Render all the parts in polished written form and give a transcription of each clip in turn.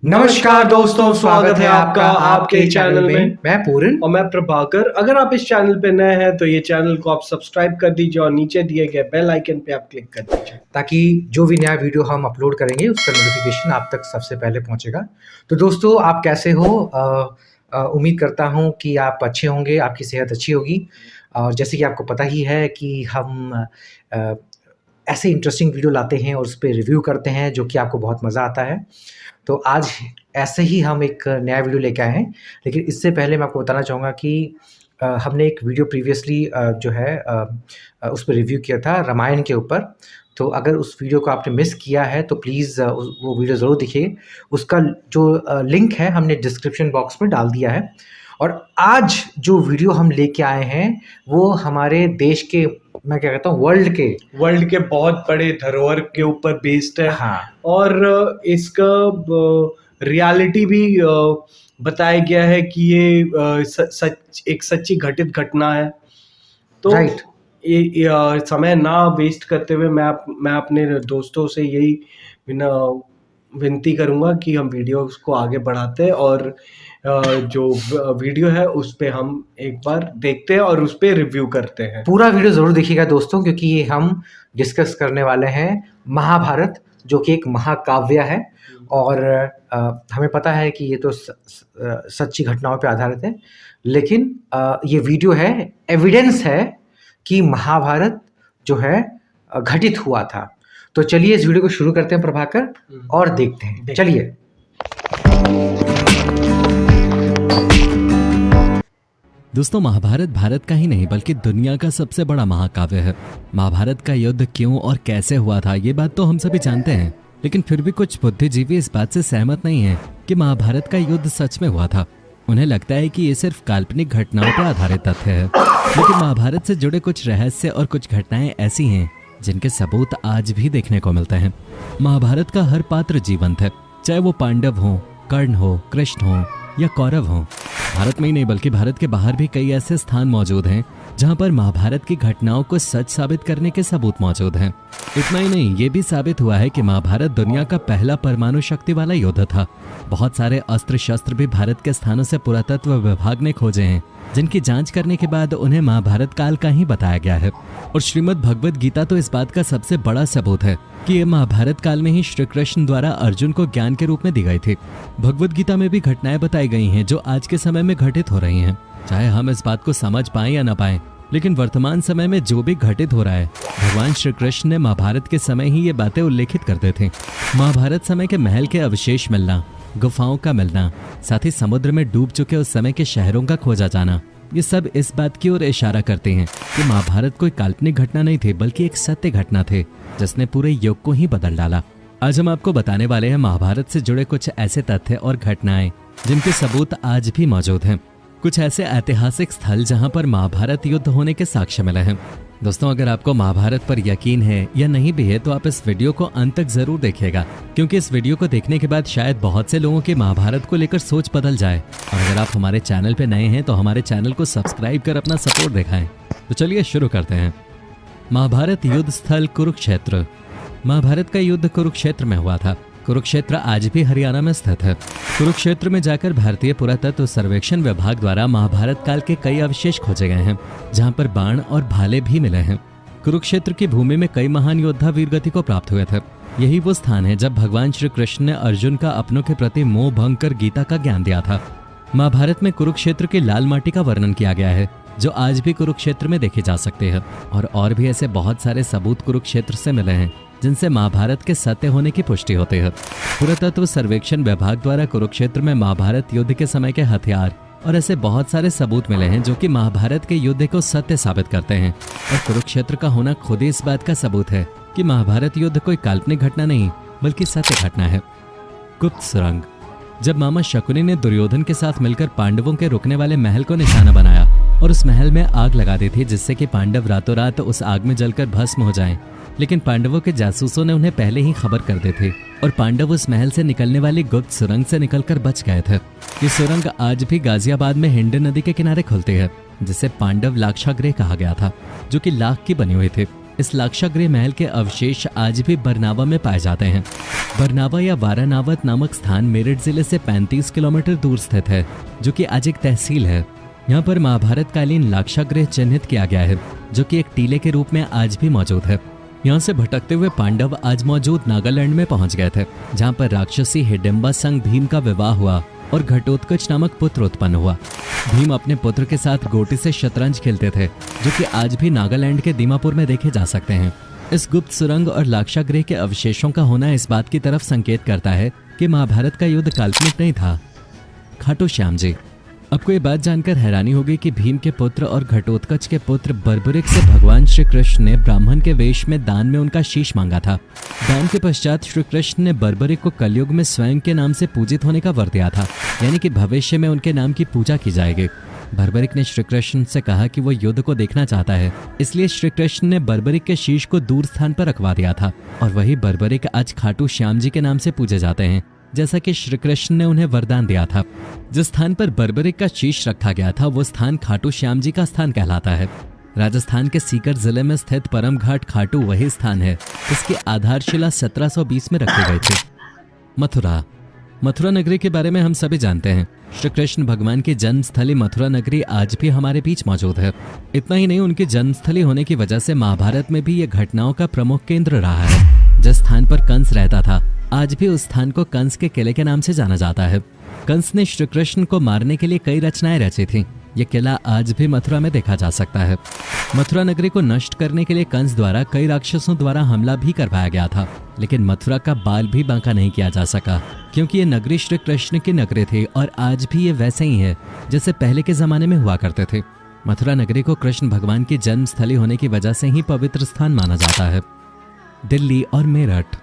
नमस्कार दोस्तों, स्वागत है आपका आपके चैनल में। मैं पूरन और मैं प्रभाकर। अगर आप इस चैनल पे नए हैं तो ये चैनल को आप सब्सक्राइब कर दीजिए और नीचे दिए गए बेल आइकन पे आप क्लिक कर दीजिए ताकि जो भी नया वीडियो हम अपलोड करेंगे उसका नोटिफिकेशन आप तक सबसे पहले पहुंचेगा। तो दोस्तों, आप कैसे हो? उम्मीद करता हूं कि आप अच्छे होंगे, आपकी सेहत अच्छी होगी। और जैसे कि आपको पता ही है कि हम अ, ऐसे इंटरेस्टिंग वीडियो लाते हैं और उस पर रिव्यू करते हैं जो कि आपको बहुत मज़ा आता है। तो आज ऐसे ही हम एक नया वीडियो लेके आए हैं, लेकिन इससे पहले मैं आपको बताना चाहूँगा कि हमने एक वीडियो प्रीवियसली जो है उस पर रिव्यू किया था रामायण के ऊपर। तो अगर उस वीडियो को आपने मिस किया है तो प्लीज़ वो वीडियो ज़रूर देखिए। उसका जो लिंक है हमने डिस्क्रिप्शन बॉक्स में डाल दिया है। और आज जो वीडियो हम लेके आए हैं वो हमारे देश के, मैं क्या कहता हूँ, वर्ल्ड के बहुत बड़े धरोहर के ऊपर बेस्ड है। हाँ। और इसका रियलिटी भी बताया गया है कि ये एक सच्ची घटित घटना है। तो राइट। ये समय ना वेस्ट करते हुए मैं अपने दोस्तों से यही विनती करूंगा कि हम वीडियो को आगे बढ़ाते हैं और जो वीडियो है उस पे हम एक बार देखते हैं और उस पे रिव्यू करते हैं। पूरा वीडियो ज़रूर देखिएगा दोस्तों, क्योंकि ये हम डिस्कस करने वाले हैं महाभारत, जो कि एक महाकाव्य है। और हमें पता है कि ये तो सच्ची घटनाओं पे आधारित है, लेकिन ये वीडियो है, एविडेंस है कि महाभारत जो है घटित हुआ था। तो चलिए इस वीडियो को शुरू करते हैं प्रभाकर और देखते हैं। चलिए। दोस्तों, महाभारत भारत का ही नहीं बल्कि दुनिया का सबसे बड़ा महाकाव्य है। महाभारत का युद्ध क्यों और कैसे हुआ था ये बात तो हम सभी जानते हैं, लेकिन फिर भी कुछ बुद्धिजीवी इस बात से सहमत नहीं है कि महाभारत का युद्ध सच में हुआ था। उन्हें लगता है कि ये सिर्फ काल्पनिक घटनाओं पर आधारित तथ्य है, लेकिन महाभारत से जुड़े कुछ रहस्य और कुछ घटनाएं ऐसी हैं जिनके सबूत आज भी देखने को मिलते हैं। महाभारत का हर पात्र जीवंत है, चाहे वो पांडव हो, कर्ण हो, कृष्ण हो या कौरव हो। भारत में ही नहीं बल्कि भारत के बाहर भी कई ऐसे स्थान मौजूद हैं जहां पर महाभारत की घटनाओं को सच साबित करने के सबूत मौजूद हैं। इतना ही नहीं, ये भी साबित हुआ है कि महाभारत दुनिया का पहला परमाणु शक्ति वाला युद्ध था। बहुत सारे अस्त्र शस्त्र भी भारत के स्थानों से पुरातत्व विभाग ने खोजे हैं, जिनकी जांच करने के बाद उन्हें महाभारत काल का ही बताया गया है। और श्रीमद् भगवद गीता तो इस बात का सबसे बड़ा सबूत है कि ये महाभारत काल में ही श्री कृष्ण द्वारा अर्जुन को ज्ञान के रूप में दी गई थी। भगवद गीता में भी घटनाएं बताई गई हैं जो आज के समय में घटित हो रही हैं। चाहे हम इस बात को समझ पाएं या ना पाएं, लेकिन वर्तमान समय में जो भी घटित हो रहा है, भगवान श्री कृष्ण ने महाभारत के समय ही ये बातें उल्लेखित करते थे। महाभारत समय के महल के अवशेष मिलना, गुफाओं का मिलना, साथ ही समुद्र में डूब चुके उस समय के शहरों का खोजा जाना, ये सब इस बात की ओर इशारा करते हैं कि महाभारत कोई काल्पनिक घटना नहीं थी बल्कि एक सत्य घटना थे जिसने पूरे युग को ही बदल डाला। आज हम आपको बताने वाले हैं महाभारत से जुड़े कुछ ऐसे तथ्य और घटनाएं जिनके सबूत आज भी मौजूद हैं। कुछ ऐसे ऐतिहासिक स्थल जहां पर महाभारत युद्ध होने के साक्ष्य मिले हैं। दोस्तों, अगर आपको महाभारत पर यकीन है या नहीं भी है तो आप इस वीडियो को अंत तक जरूर देखिएगा, क्योंकि इस वीडियो को देखने के बाद शायद बहुत से लोगों की महाभारत को लेकर सोच बदल जाए। और अगर आप हमारे चैनल पे नए हैं तो हमारे चैनल को सब्सक्राइब कर अपना सपोर्ट दिखाएं। तो चलिए शुरू करते हैं। महाभारत युद्ध स्थल कुरुक्षेत्र। महाभारत का युद्ध कुरुक्षेत्र में हुआ था। कुरुक्षेत्र आज भी हरियाणा में स्थित है। कुरुक्षेत्र में जाकर भारतीय पुरातत्व सर्वेक्षण विभाग द्वारा महाभारत काल के कई अवशेष खोजे गए हैं, जहां पर बाण और भाले भी मिले हैं। कुरुक्षेत्र की भूमि में कई महान योद्धा वीरगति को प्राप्त हुए थे। यही वो स्थान है जब भगवान श्री कृष्ण ने अर्जुन का अपनों के प्रति मोह भंग कर गीता का ज्ञान दिया था। महाभारत में कुरुक्षेत्र की लाल माटी का वर्णन किया गया है, जो आज भी कुरुक्षेत्र में देखे जा सकते हैं। और भी ऐसे बहुत सारे सबूत कुरुक्षेत्र से मिले हैं जिनसे महाभारत के सत्य होने की पुष्टि होती है। पुरातत्व सर्वेक्षण विभाग द्वारा कुरुक्षेत्र में महाभारत युद्ध के समय के हथियार और ऐसे बहुत सारे सबूत मिले हैं जो कि महाभारत के युद्ध को सत्य साबित करते हैं। और कुरुक्षेत्र का होना खुद ही इस बात का सबूत है कि महाभारत युद्ध कोई काल्पनिक घटना नहीं बल्कि सत्य घटना है। गुप्त सुरंग। जब मामा शकुनी ने दुर्योधन के साथ मिलकर पांडवों के रुकने वाले महल को निशाना बनाया और उस महल में आग लगा दी थी, जिससे कि पांडव रातों रात उस आग में जलकर भस्म हो जाएं, लेकिन पांडवों के जासूसों ने उन्हें पहले ही खबर कर दी थी और पांडव उस महल से निकलने वाली गुप्त सुरंग से निकलकर बच गए थे। ये सुरंग आज भी गाजियाबाद में हिंड नदी के किनारे खुलती है, जिसे पांडव लाक्षागृह कहा गया था, जो कि लाख की बनी हुई थी। इस लाक्षागृह महल के अवशेष आज भी बरनावा में पाए जाते हैं। बरनावा या वारानावत नामक स्थान मेरठ जिले से 35 किलोमीटर दूर स्थित है, जो कि आज एक तहसील है। यहाँ पर महाभारत कालीन लाक्षागृह चिन्हित किया गया है, जो कि एक टीले के रूप में आज भी मौजूद है। यहाँ से भटकते हुए पांडव आज मौजूद नागालैंड में पहुंच गए थे, जहाँ पर राक्षसी हिडिंबा संग भीम का विवाह हुआ और घटोत्कच नामक पुत्र उत्पन्न हुआ। भीम अपने पुत्र के साथ गोटी से शतरंज खेलते थे, जो कि आज भी नागालैंड के दीमापुर में देखे जा सकते हैं। इस गुप्त सुरंग और लाक्षागृह के अवशेषों का होना इस बात की तरफ संकेत करता है कि महाभारत का युद्ध काल्पनिक नहीं था। खाटू श्याम जी। आपको ये बात जानकर हैरानी होगी कि भीम के पुत्र और घटोत्कच के पुत्र बर्बरिक से भगवान श्री कृष्ण ने ब्राह्मण के वेश में दान में उनका शीश मांगा था। दान के पश्चात श्री कृष्ण ने बर्बरिक को कलयुग में स्वयं के नाम से पूजित होने का वर दिया था, यानी कि भविष्य में उनके नाम की पूजा की जाएगी। बर्बरिक ने श्री कृष्ण से कहा कि वो युद्ध को देखना चाहता है, इसलिए श्री कृष्ण ने बर्बरिक के शीश को दूर स्थान पर रखवा दिया था और वही बर्बरिक आज खाटू श्याम जी के नाम से पूजे जाते हैं, जैसा कि श्री कृष्ण ने उन्हें वरदान दिया था। जिस स्थान पर बर्बरिक का शीश रखा गया था वो स्थान खाटू श्याम जी का स्थान कहलाता है। राजस्थान के सीकर जिले में स्थित परम घाट खाटू वही स्थान है। इसकी आधारशिला 1720 में रखी गई थी। मथुरा। मथुरा नगरी के बारे में हम सभी जानते हैं। श्री कृष्ण भगवान की जन्मस्थली मथुरा नगरी आज भी हमारे बीच मौजूद है। इतना ही नहीं, उनकी जन्मस्थली होने की वजह से महाभारत में भी ये घटनाओं का प्रमुख केंद्र रहा है। जिस स्थान पर कंस रहता था आज भी उस स्थान को कंस के किले के नाम से जाना जाता है। कंस ने श्री कृष्ण को मारने के लिए कई रचनाएं रची थीं। ये किला आज भी मथुरा में देखा जा सकता है। मथुरा नगरी को नष्ट करने के लिए कंस द्वारा कई राक्षसों द्वारा हमला भी करवाया गया था, लेकिन मथुरा का बाल भी बांका नहीं किया जा सका, क्योंकि ये नगरी श्री कृष्ण की नगरी थी और आज भी ये वैसे ही है जैसे पहले के जमाने में हुआ करते थे। मथुरा नगरी को कृष्ण भगवान की जन्मस्थली होने की वजह से ही पवित्र स्थान माना जाता है। दिल्ली और मेरठ।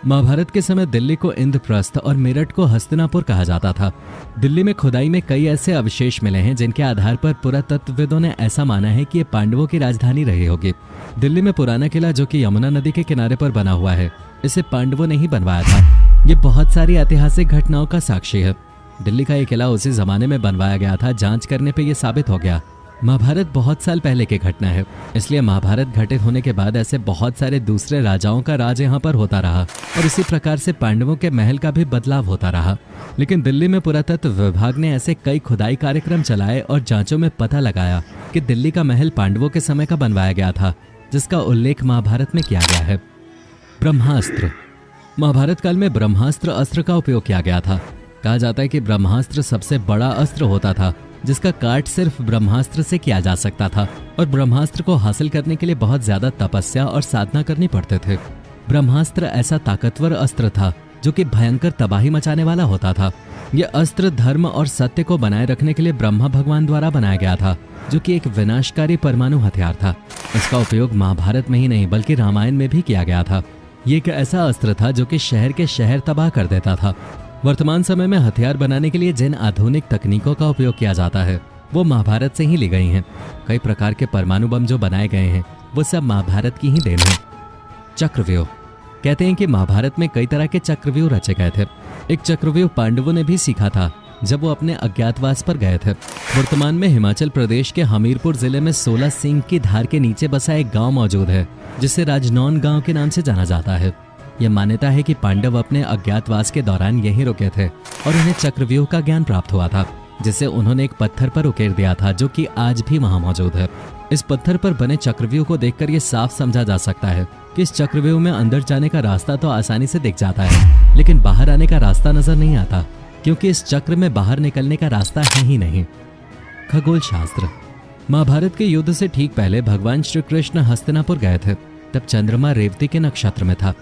महाभारत के समय दिल्ली को इंद्रप्रस्थ और मेरठ को हस्तिनापुर कहा जाता था। दिल्ली में खुदाई में कई ऐसे अवशेष मिले हैं जिनके आधार पर पुरातत्वविदों ने ऐसा माना है कि ये पांडवों की राजधानी रही होगी। दिल्ली में पुराना किला जो कि यमुना नदी के किनारे पर बना हुआ है, इसे पांडवों ने ही बनवाया था। ये बहुत सारी ऐतिहासिक घटनाओं का साक्षी है। दिल्ली का ये किला उसी जमाने में बनवाया गया था। जांच करने पर यह साबित हो गया। महाभारत बहुत साल पहले की घटना है, इसलिए महाभारत घटित होने के बाद ऐसे बहुत सारे दूसरे राजाओं का राज यहाँ पर होता रहा और इसी प्रकार से पांडवों के महल का भी बदलाव होता रहा। लेकिन दिल्ली में पुरातत्व विभाग ने ऐसे कई खुदाई कार्यक्रम चलाए और जांचों में पता लगाया कि दिल्ली का महल पांडवों के समय का बनवाया गया था, जिसका उल्लेख महाभारत में किया गया है। ब्रह्मास्त्र। महाभारत काल में ब्रह्मास्त्र अस्त्र का उपयोग किया गया था। कहा जाता है कि ब्रह्मास्त्र सबसे बड़ा अस्त्र होता था जिसका काट सिर्फ ब्रह्मास्त्र से किया जा सकता था और ब्रह्मास्त्र को हासिल करने के लिए बहुत ज्यादा तपस्या और साधना करनी पड़ते थे। ब्रह्मास्त्र ऐसा ताकतवर अस्त्र था जो कि भयंकर तबाही मचाने वाला होता था। यह अस्त्र धर्म और सत्य को बनाए रखने के लिए ब्रह्मा भगवान द्वारा बनाया गया था, जो कि एक विनाशकारी परमाणु हथियार था। इसका उपयोग महाभारत में ही नहीं बल्कि रामायण में भी किया गया था। ये एक ऐसा अस्त्र था जो कि शहर के शहर तबाह कर देता था। वर्तमान समय में हथियार बनाने के लिए जिन आधुनिक तकनीकों का उपयोग किया जाता है वो महाभारत से ही ली गई हैं। कई प्रकार के परमाणु बम जो बनाए गए हैं वो सब महाभारत की ही देन है। चक्रव्यूह। कहते हैं कि महाभारत में कई तरह के चक्रव्यूह रचे गए थे। एक चक्रव्यूह पांडवों ने भी सीखा था जब वो अपने अज्ञातवास पर गए थे। वर्तमान में हिमाचल प्रदेश के हमीरपुर जिले में 16 सिंह की धार के नीचे बसा एक गांव मौजूद है जिसे राजनौन गांव के नाम से जाना जाता है। यह मान्यता है कि पांडव अपने अज्ञातवास के दौरान यहीं रुके थे और उन्हें चक्रव्यूह का ज्ञान प्राप्त हुआ था, जिसे उन्होंने एक पत्थर पर उकेर दिया था जो कि आज भी वहां मौजूद है। इस पत्थर पर बने चक्रव्यूह को देखकर यह साफ समझा जा सकता है कि इस चक्रव्यूह में अंदर जाने का रास्ता तो आसानी से दिख जाता है, लेकिन बाहर आने का रास्ता नजर नहीं आता, क्योंकि इस चक्र में बाहर निकलने का रास्ता है ही नहीं। खगोल शास्त्र। महाभारत के युद्ध से ठीक पहले भगवान श्री कृष्ण हस्तिनापुर गए थे। तब चंद्रमा रेवती के नक्षत्र में था।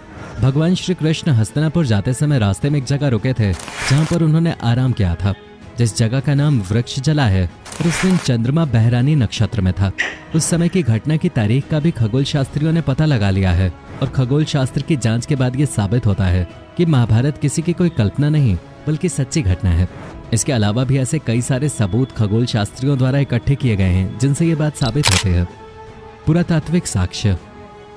भगवान श्री कृष्ण हस्तिनापुर जाते समय रास्ते में एक जगह रुके थे जहां पर उन्होंने आराम किया था, जिस जगह का नाम वृक्ष जला है, और उस दिन चंद्रमा बहरानी नक्षत्र में था। उस समय की घटना की तारीख का भी खगोल शास्त्रियों ने पता लगा लिया है और खगोल शास्त्र की जांच के बाद ये साबित होता है कि महाभारत किसी की कोई कल्पना नहीं बल्कि सच्ची घटना है। इसके अलावा भी ऐसे कई सारे सबूत खगोल शास्त्रियों द्वारा इकट्ठे किए गए हैं जिनसे ये बात साबित होती है। पुरातात्विक साक्ष्य।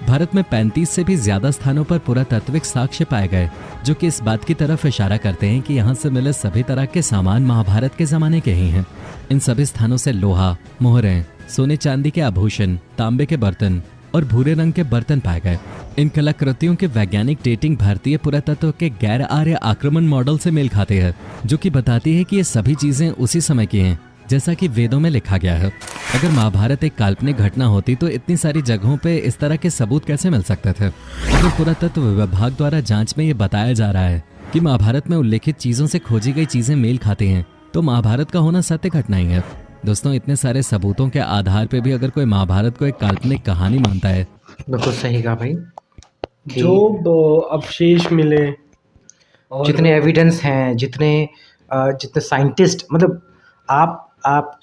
भारत में 35 से भी ज्यादा स्थानों पर पुरातात्विक साक्ष्य पाए गए जो कि इस बात की तरफ इशारा करते हैं कि यहाँ से मिले सभी तरह के सामान महाभारत के जमाने के ही हैं। इन सभी स्थानों से लोहा, मोहरें, सोने चांदी के आभूषण, तांबे के बर्तन, और भूरे रंग के बर्तन पाए गए। इन कलाकृतियों के वैज्ञानिक डेटिंग भारतीय पुरातत्व के गैर आर्य आक्रमण मॉडल से मेल खाते हैं, जो कि बताती है कि ये सभी चीजें उसी समय की हैं जैसा कि वेदों में लिखा गया है। अगर महाभारत एक काल्पनिक घटना होती तो इतनी सारी जगहों पे इस तरह के सबूत कैसे मिल सकते थे? अगर पुरातत्व विभाग द्वारा जांच में ये बताया जा रहा है कि महाभारत में उल्लेखित चीजों से खोजी गई चीजें मेल खाती हैं, तो महाभारत का होना सत्य घटना ही है। दोस्तों, इतने सारे सबूतों के आधार पे भी अगर कोई महाभारत को एक काल्पनिक कहानी मानता है, बिल्कुल सही कहा भाई। जो अवशेष मिले और जितने एविडेंस हैं, जितने साइंटिस्ट, मतलब आप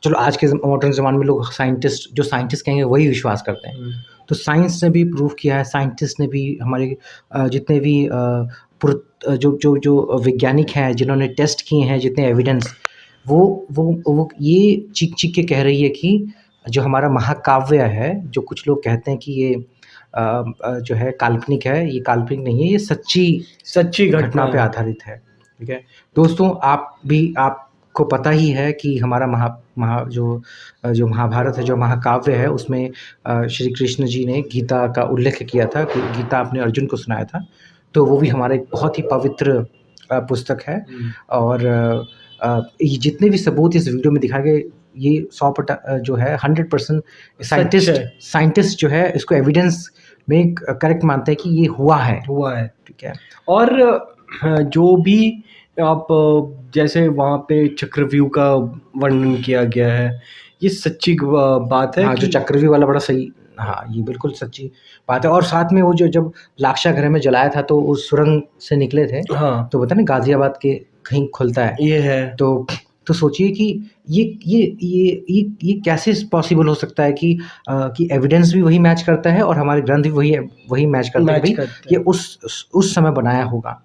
चलो आज के मॉडर्न ज़माने में लोग जो साइंटिस्ट कहेंगे वही विश्वास करते हैं। तो साइंस ने भी प्रूव किया है, साइंटिस्ट ने भी, हमारे जितने भी जो वैज्ञानिक हैं जिन्होंने टेस्ट किए हैं, जितने एविडेंस, वो ये चीख के कह रही है कि जो हमारा महाकाव्य है, जो कुछ लोग कहते हैं कि ये जो है काल्पनिक है, ये काल्पनिक नहीं है, ये सच्ची घटना पे आधारित है। ठीक है दोस्तों, आपको पता ही है कि हमारा जो महाभारत है, जो महाकाव्य है, उसमें श्री कृष्ण जी ने गीता का उल्लेख किया था कि गीता आपने अर्जुन को सुनाया था। तो वो भी हमारा एक बहुत ही पवित्र पुस्तक है। और ये जितने भी सबूत इस वीडियो में दिखाए गए, ये 100% जो है 100% साइंटिस्ट जो है इसको एविडेंस में करेक्ट मानते हैं कि ये हुआ है। ठीक है। और जो भी आप जैसे वहाँ पे चक्रव्यूह का वर्णन किया गया है, ये सच्ची बात है। हाँ, जो चक्रव्यूह वाला बड़ा सही, हाँ ये बिल्कुल सच्ची बात है। और साथ में वो जो जब लाक्षागृह में जलाया था तो उस सुरंग से निकले थे। हाँ, तो पता नहीं गाजियाबाद के कहीं खुलता है ये है। तो सोचिए कि ये कैसे पॉसिबल हो सकता है कि एविडेंस भी वही मैच करता है और हमारे ग्रंथ भी वही मैच करते हैं भाई, ये उस समय बनाया होगा।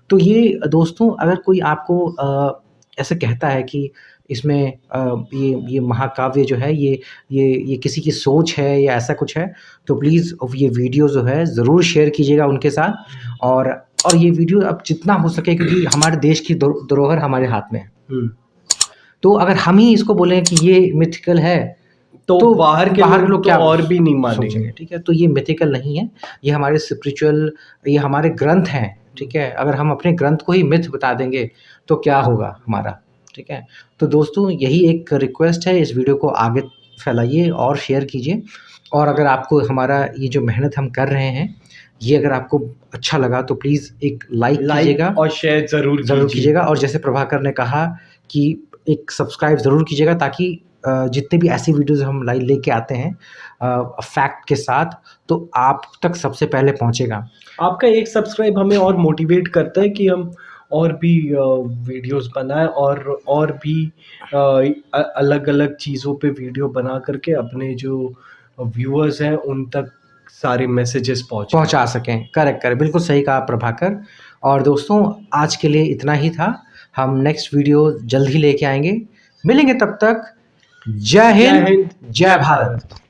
तो ये दोस्तों, अगर कोई आपको ऐसे कहता है कि इसमें ये महाकाव्य जो है ये किसी की सोच है या ऐसा कुछ है, तो प्लीज़ ये वीडियो जो है ज़रूर शेयर कीजिएगा उनके साथ। और ये वीडियो अब जितना हो सके, क्योंकि हमारे देश की धरोहर हमारे हाथ में है। तो अगर हम ही इसको बोलें कि ये मिथिकल है, तो बाहर के लोग क्या और भी नहीं मानेंगे। ठीक है, तो ये मिथिकल नहीं है, ये हमारे स्पिरिचुअल, ये हमारे ग्रंथ हैं। ठीक है, अगर हम अपने ग्रंथ को ही मिथ बता देंगे तो क्या होगा हमारा। ठीक है, तो दोस्तों यही एक रिक्वेस्ट है, इस वीडियो को आगे फैलाइए और शेयर कीजिए। और अगर आपको हमारा ये जो मेहनत हम कर रहे हैं, ये अगर आपको अच्छा लगा तो प्लीज़ एक लाइक कीजिएगा और शेयर ज़रूर कीजिएगा। और जैसे प्रभाकर ने कहा कि एक सब्सक्राइब ज़रूर कीजिएगा, ताकि जितने भी ऐसी वीडियोस हम लाइव लेके आते हैं फैक्ट के साथ, तो आप तक सबसे पहले पहुंचेगा। आपका एक सब्सक्राइब हमें और मोटिवेट करता है कि हम और भी वीडियोस बनाएं और भी अलग-अलग चीज़ों पे वीडियो बना करके अपने जो व्यूअर्स हैं उन तक सारे मैसेजेस पहुंचा सकें। करेक्ट, बिल्कुल सही कहा प्रभाकर। और दोस्तों, आज के लिए इतना ही था। हम नेक्स्ट वीडियो जल्द ही लेके आएंगे। मिलेंगे, तब तक जय हिंद, जय भारत।